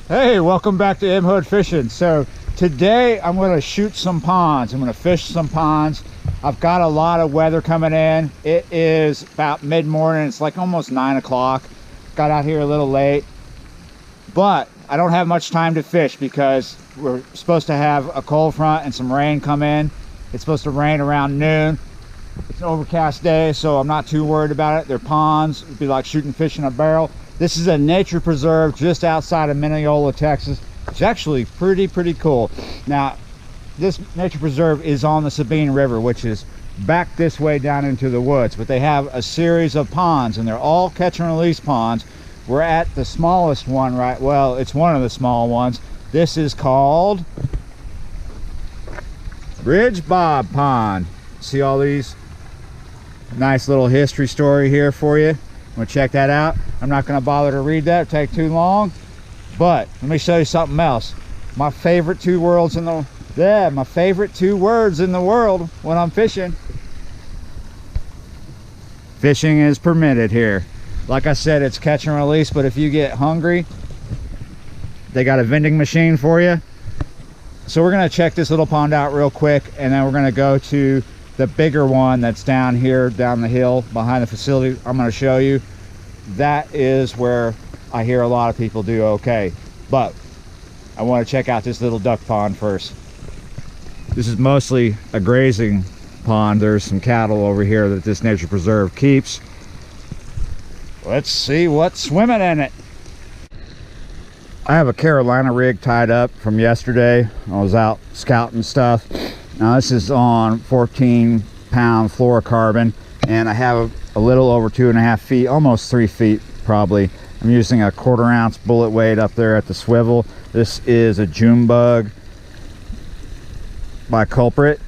Hey, welcome back to M Hood Fishing. So today I'm going to shoot some ponds. I'm going to fish some ponds. I've got a lot of weather coming in. It is about mid-morning. It's like almost 9 o'clock. Got out here a little late, but I don't have much time to fish because we're supposed to have a cold front and some rain come in. It's supposed to rain around noon. It's an overcast day, so I'm not too worried about it. They're ponds. It'd be like shooting fish in a barrel. This is a nature preserve just outside of Mineola, Texas. It's actually pretty cool. Now, this nature preserve is on the Sabine River, which is back this way down into the woods. But they have a series of ponds, and they're all catch and release ponds. We're at the smallest one, right? Well, it's one of the small ones. This is called Bridge Bob Pond. See all these? Nice little history story here for you. I'm gonna check that out. I'm not gonna bother to read that, it'll take too long. But let me show you something else. My favorite two words in the world when I'm fishing. Fishing is permitted here. Like I said, it's catch and release, but if you get hungry, they got a vending machine for you. So we're gonna check this little pond out real quick, and then we're gonna go to the bigger one that's down here, down the hill behind the facility. I'm going to show you. That is where I hear a lot of people do okay. But I want to check out this little duck pond first. This is mostly a grazing pond. There's some cattle over here that this nature preserve keeps. Let's see what's swimming in it. I have a Carolina rig tied up from yesterday. I was out scouting stuff. Now this is on 14-pound fluorocarbon, and I have a little over 2.5 feet, almost 3 feet probably. I'm using a 1/4 ounce bullet weight up there at the swivel. This is a June bug by Culprit.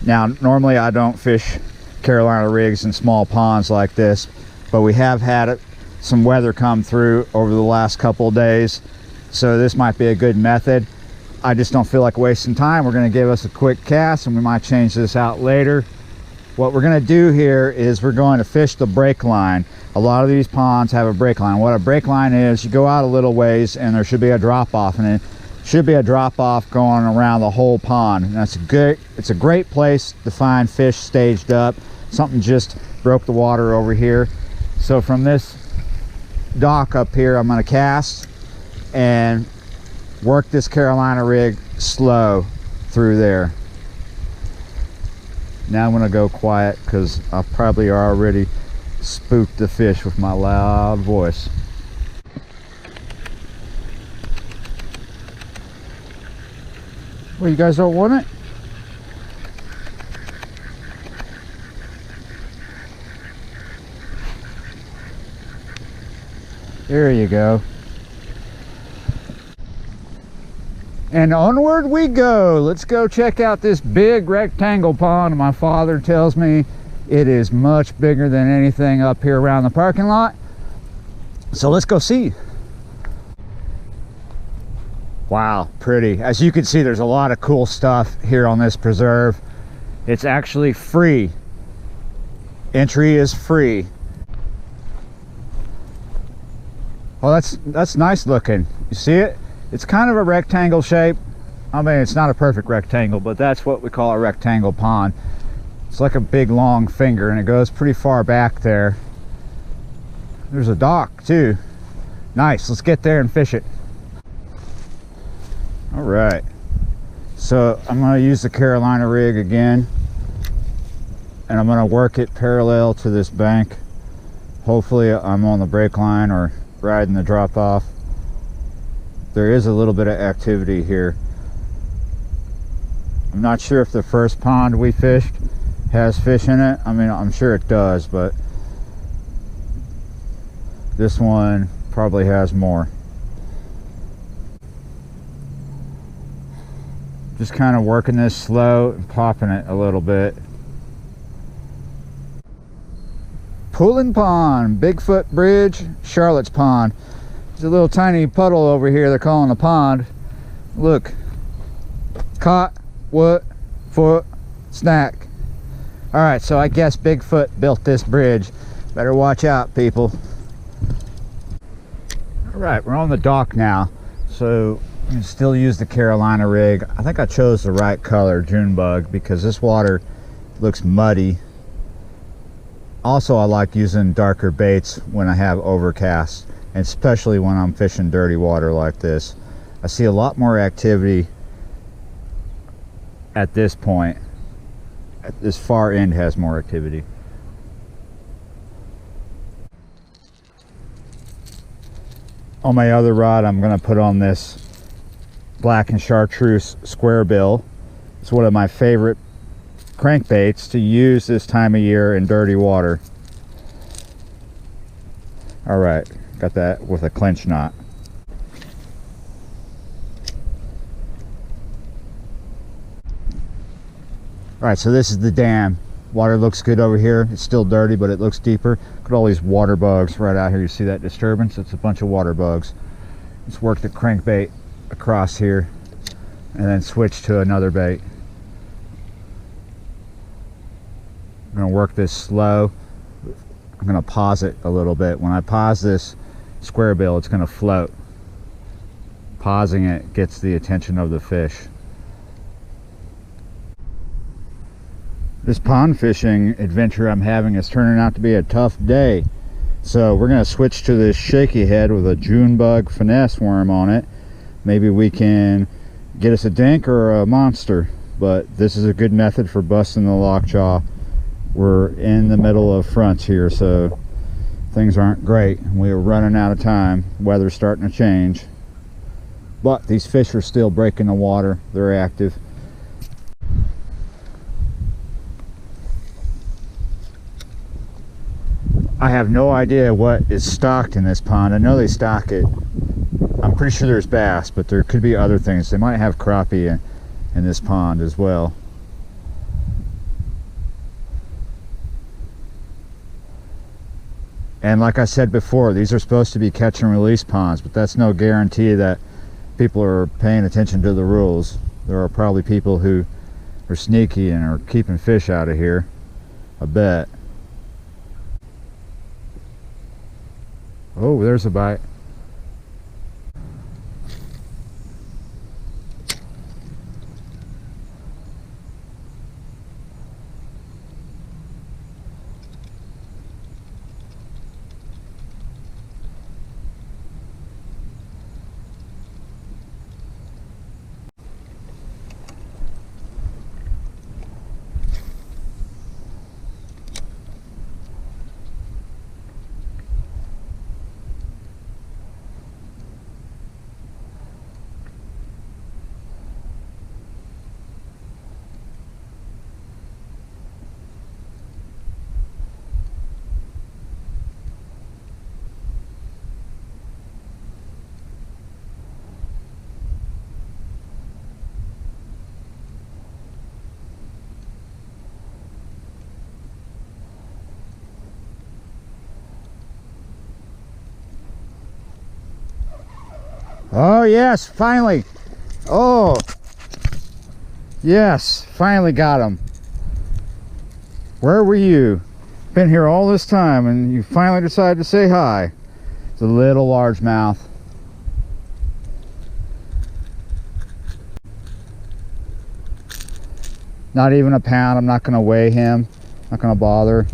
Now normally I don't fish Carolina rigs in small ponds like this, but we have had some weather come through over the last couple of days, so this might be a good method. I just don't feel like wasting time. We're going to give us a quick cast, and we might change this out later. What we're going to do here is we're going to fish the break line. A lot of these ponds have a break line. What a break line is, you go out a little ways and there should be a drop off, and it should be a drop off going around the whole pond. And that's good. It's a great place to find fish staged up. Something just broke the water over here. So from this dock up here, I'm going to cast and work this Carolina rig slow through there. Now I'm gonna go quiet because I probably already spooked the fish with my loud voice. Well, you guys don't want it? There you go. And onward we go. Let's go check out this big rectangle pond. My father tells me it is much bigger than anything up here around the parking lot. So let's go see. Wow, pretty. As you can see, there's a lot of cool stuff here on this preserve. It's actually free. Entry is free. Oh, that's nice looking. You see it? It's kind of a rectangle shape. I mean, it's not a perfect rectangle, but that's what we call a rectangle pond. It's like a big long finger, and it goes pretty far back there. There's a dock too. Nice. Let's get there and fish it. All right. So I'm going to use the Carolina rig again, and I'm going to work it parallel to this bank. Hopefully I'm on the break line or riding the drop off. There is a little bit of activity here. I'm not sure if the first pond we fished has fish in it. I mean, I'm sure it does, but this one probably has more. Just kind of working this slow and popping it a little bit. Pulling Pond, Bigfoot Bridge, Charlotte's Pond. There's a little tiny puddle over here they're calling a pond. Look. Caught, what, foot, snack. Alright, so I guess Bigfoot built this bridge. Better watch out, people. Alright, we're on the dock now. So you can still use the Carolina rig. I think I chose the right color, June bug, because this water looks muddy. Also, I like using darker baits when I have overcast, and especially when I'm fishing dirty water like this. I see a lot more activity at this point. At this far end has more activity. On my other rod, I'm going to put on this black and chartreuse square bill. It's one of my favorite crankbaits to use this time of year in dirty water. All right, got that with a clinch knot. All right, so this is the dam. Water looks good over here. It's still dirty, but it looks deeper. Look at all these water bugs right out here. You see that disturbance? It's a bunch of water bugs. Let's work the crankbait across here and then switch to another bait. I'm going to work this slow. I'm going to pause it a little bit. When I pause this square bill, it's going to float. Pausing it gets the attention of the fish. This pond fishing adventure I'm having is turning out to be a tough day. So we're going to switch to this shaky head with a June bug finesse worm on it. Maybe we can get us a dink or a monster, but this is a good method for busting the lockjaw. We're in the middle of fronts here, so things aren't great. We're running out of time. Weather's starting to change, but these fish are still breaking the water. They're active. I have no idea what is stocked in this pond. I know they stock it. I'm pretty sure there's bass, but there could be other things. They might have crappie in this pond as well. And like I said before, these are supposed to be catch and release ponds, but that's no guarantee that people are paying attention to the rules. There are probably people who are sneaky and are keeping fish out of here, I bet. Oh, there's a bite. Oh yes, finally. Oh yes, finally got him. Where were you? Been here all this time and you finally decided to say hi. It's a little largemouth. Not even a pound. I'm not going to weigh him. Not going to bother.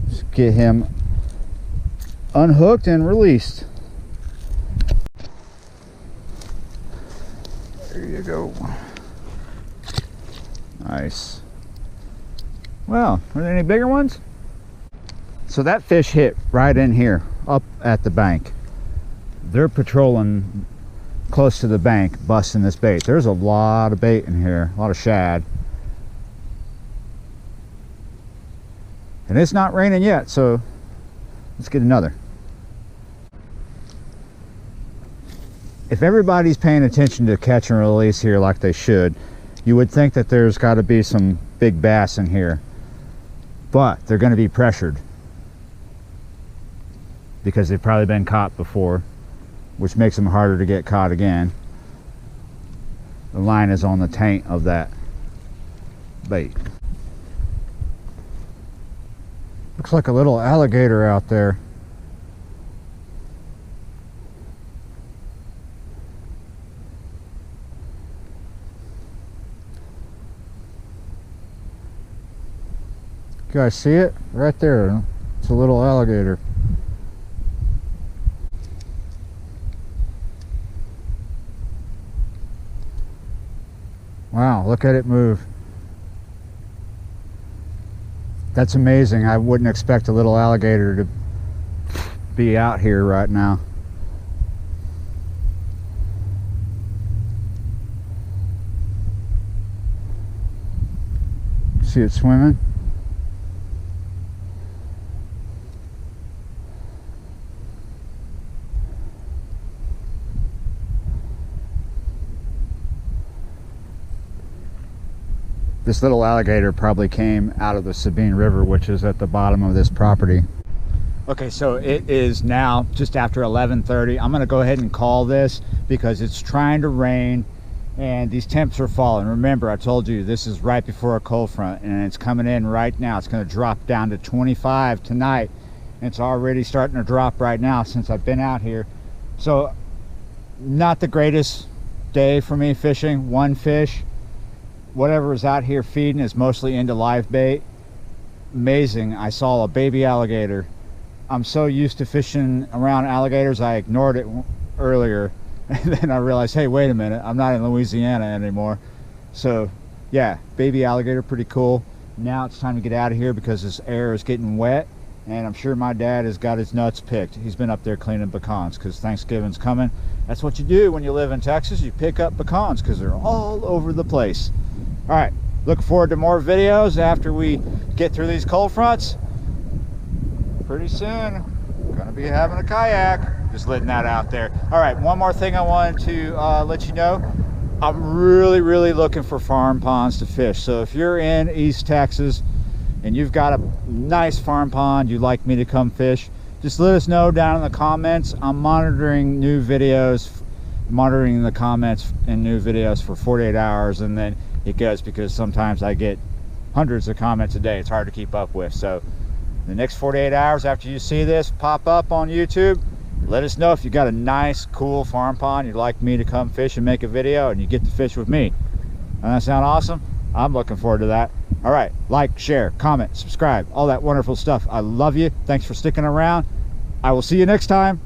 Just get him unhooked and released. There you go. Nice. Well, are there any bigger ones? So that fish hit right in here, up at the bank. They're patrolling close to the bank, busting this bait. There's a lot of bait in here, a lot of shad. And it's not raining yet, so let's get another. If everybody's paying attention to catch and release here like they should, you would think that there's got to be some big bass in here. But they're going to be pressured because they've probably been caught before, which makes them harder to get caught again. The line is on the taint of that bait. Looks like a little alligator out there. guys see it? Right there. It's a little alligator. Wow, look at it move. That's amazing. I wouldn't expect a little alligator to be out here right now. See it swimming? This little alligator probably came out of the Sabine River, which is at the bottom of this property. Okay, so it is now just after 11:30. I'm gonna go ahead and call this because it's trying to rain and these temps are falling. Remember, I told you this is right before a cold front and it's coming in right now. It's gonna drop down to 25 tonight. And it's already starting to drop right now since I've been out here. So not the greatest day for me fishing. One fish. Whatever is out here feeding is mostly into live bait. Amazing, I saw a baby alligator. I'm so used to fishing around alligators, I ignored it earlier. And then I realized, hey, wait a minute, I'm not in Louisiana anymore. So yeah, baby alligator, pretty cool. Now it's time to get out of here because this air is getting wet. And I'm sure my dad has got his nuts picked. He's been up there cleaning pecans because Thanksgiving's coming. That's what you do when you live in Texas. You pick up pecans because they're all over the place. All right, look forward to more videos after we get through these cold fronts. Pretty soon, gonna be having a kayak. Just letting that out there. All right, one more thing I wanted to let you know. I'm really looking for farm ponds to fish. So if you're in East Texas and you've got a nice farm pond you'd like me to come fish, just let us know down in the comments. I'm monitoring new videos, monitoring the comments and new videos for 48 hours, and then it goes because sometimes I get hundreds of comments a day. It's hard to keep up with. So the next 48 hours after you see this pop up on YouTube, let us know if you got a nice cool farm pond you'd like me to come fish and make a video, and you get to fish with me. Doesn't that sound awesome? I'm looking forward to that. All right, like, share, comment, subscribe, all that wonderful stuff. I love you. Thanks for sticking around. I will see you next time.